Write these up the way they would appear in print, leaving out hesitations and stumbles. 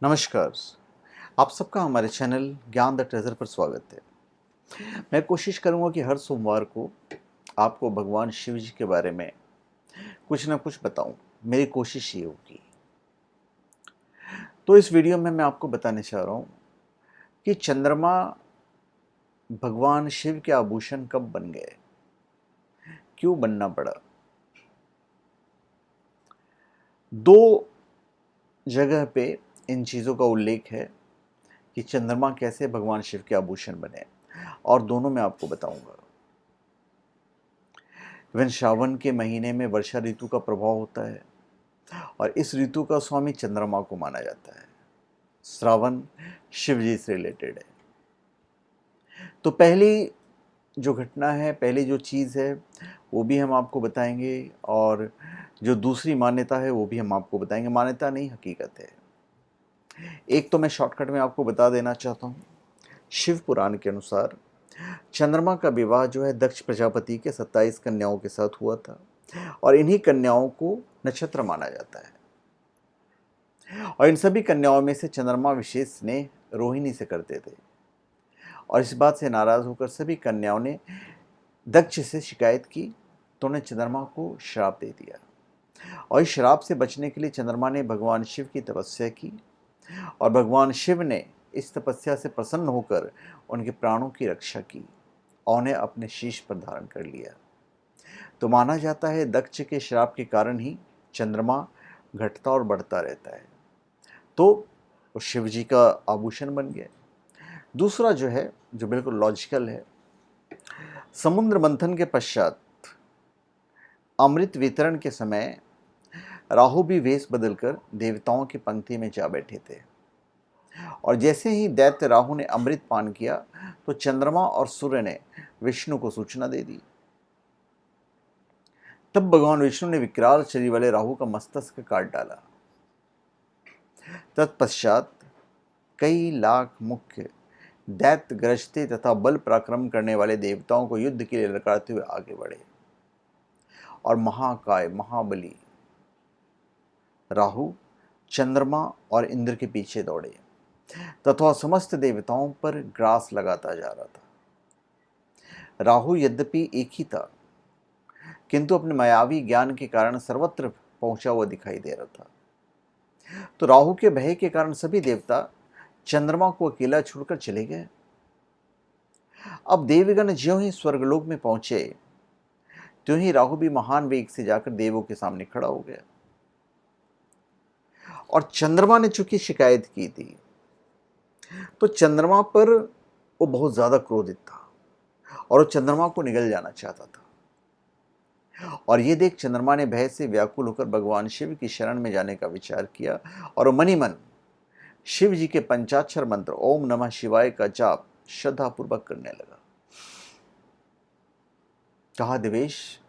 नमस्कार। आप सबका हमारे चैनल ज्ञान द ट्रेजर पर स्वागत है। मैं कोशिश करूंगा कि हर सोमवार को आपको भगवान शिव जी के बारे में कुछ ना कुछ बताऊं। मेरी कोशिश ये होगी। तो इस वीडियो में मैं आपको बताने चाह रहा हूं कि चंद्रमा भगवान शिव के आभूषण कब बन गए, क्यों बनना पड़ा। दो जगह पे इन चीज़ों का उल्लेख है कि चंद्रमा कैसे भगवान शिव के आभूषण बने, और दोनों मैं आपको बताऊंगा। इवन श्रावण के महीने में वर्षा ऋतु का प्रभाव होता है और इस ऋतु का स्वामी चंद्रमा को माना जाता है। श्रावण शिव जी से रिलेटेड है। तो पहली जो घटना है, पहली जो चीज़ है, वो भी हम आपको बताएंगे, और जो दूसरी मान्यता है वो भी हम आपको बताएंगे। मान्यता नहीं, हकीकत है। एक तो मैं शॉर्टकट में आपको बता देना चाहता हूँ। शिव पुराण के अनुसार चंद्रमा का विवाह जो है दक्ष प्रजापति के 27 कन्याओं के साथ हुआ था, और इन्हीं कन्याओं को नक्षत्र माना जाता है। और इन सभी कन्याओं में से चंद्रमा विशेष स्नेह रोहिणी से करते थे, और इस बात से नाराज होकर सभी कन्याओं ने दक्ष से शिकायत की, तो उन्हें चंद्रमा को श्राप दे दिया। और इस श्राप से बचने के लिए चंद्रमा ने भगवान शिव की तपस्या की, और भगवान शिव ने इस तपस्या से प्रसन्न होकर उनके प्राणों की रक्षा की और उन्हें अपने शीश पर धारण कर लिया। तो माना जाता है दक्ष के श्राप के कारण ही चंद्रमा घटता और बढ़ता रहता है। तो वो शिव जी का आभूषण बन गया। दूसरा जो है, जो बिल्कुल लॉजिकल है, समुद्र मंथन के पश्चात अमृत वितरण के समय राहु भी वेश बदलकर देवताओं की पंक्ति में जा बैठे थे, और जैसे ही दैत्य राहु ने अमृत पान किया तो चंद्रमा और सूर्य ने विष्णु को सूचना दे दी। तब भगवान विष्णु ने विकराल शरीर वाले राहु का मस्तक काट डाला। तत्पश्चात कई लाख मुख्य दैत्य गरजते तथा बल पराक्रम करने वाले देवताओं को युद्ध के लिए ललकारते हुए आगे बढ़े, और महाकाय महाबली राहु चंद्रमा और इंद्र के पीछे दौड़े तथा समस्त देवताओं पर ग्रास लगाता जा रहा था। राहु यद्यपि एक ही था, किंतु अपने मायावी ज्ञान के कारण सर्वत्र पहुंचा हुआ दिखाई दे रहा था। तो राहु के भय के कारण सभी देवता चंद्रमा को अकेला छोड़कर चले गए। अब देवगण ज्यों ही स्वर्गलोक में पहुंचे, त्यों ही राहु भी महान वेग से जाकर देवों के सामने खड़ा हो गया। और चंद्रमा ने चूंकि शिकायत की थी, तो चंद्रमा पर वो बहुत ज्यादा क्रोधित था और वो चंद्रमा को निगल जाना चाहता था। और ये देख चंद्रमा ने भय से व्याकुल होकर भगवान शिव की शरण में जाने का विचार किया, और मनी मन शिव जी के पंचाक्षर मंत्र ओम नमः शिवाय का जाप श्रद्धापूर्वक करने लगा। कहा, देवेश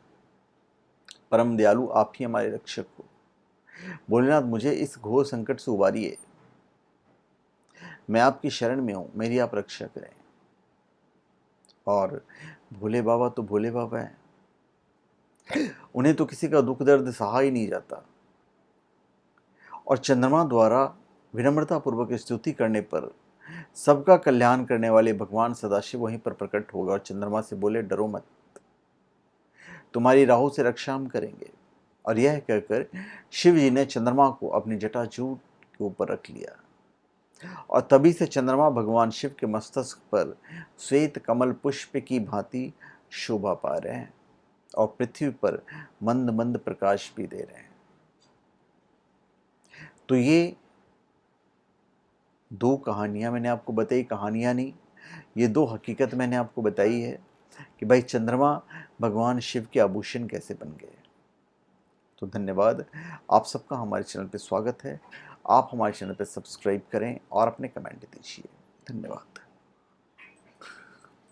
परम दयालु आप ही हमारे रक्षक हो। भोलेनाथ मुझे इस घोर संकट से उबारिए। मैं आपकी शरण में हूं, मेरी आप रक्षा करें। और भोले बाबा तो भोले बाबा हैं, उन्हें तो किसी का दुख दर्द सहा ही नहीं जाता। और चंद्रमा द्वारा विनम्रता पूर्वक स्तुति करने पर सबका कल्याण करने वाले भगवान सदाशिव वहीं पर प्रकट होगा और चंद्रमा से बोले, डरो मत, तुम्हारी राहु से रक्षा हम करेंगे। और यह कहकर शिव जी ने चंद्रमा को अपनी जटाजूट के ऊपर रख लिया, और तभी से चंद्रमा भगवान शिव के मस्तक पर श्वेत कमल पुष्प की भांति शोभा पा रहे हैं, और पृथ्वी पर मंद मंद प्रकाश भी दे रहे हैं। तो ये दो कहानियां मैंने आपको बताई, कहानियां नहीं, ये दो हकीकत मैंने आपको बताई है कि भाई चंद्रमा भगवान शिव के आभूषण कैसे बन गए। तो धन्यवाद। आप सबका हमारे चैनल पे स्वागत है। आप हमारे चैनल पे सब्सक्राइब करें और अपने कमेंट दीजिए। धन्यवाद।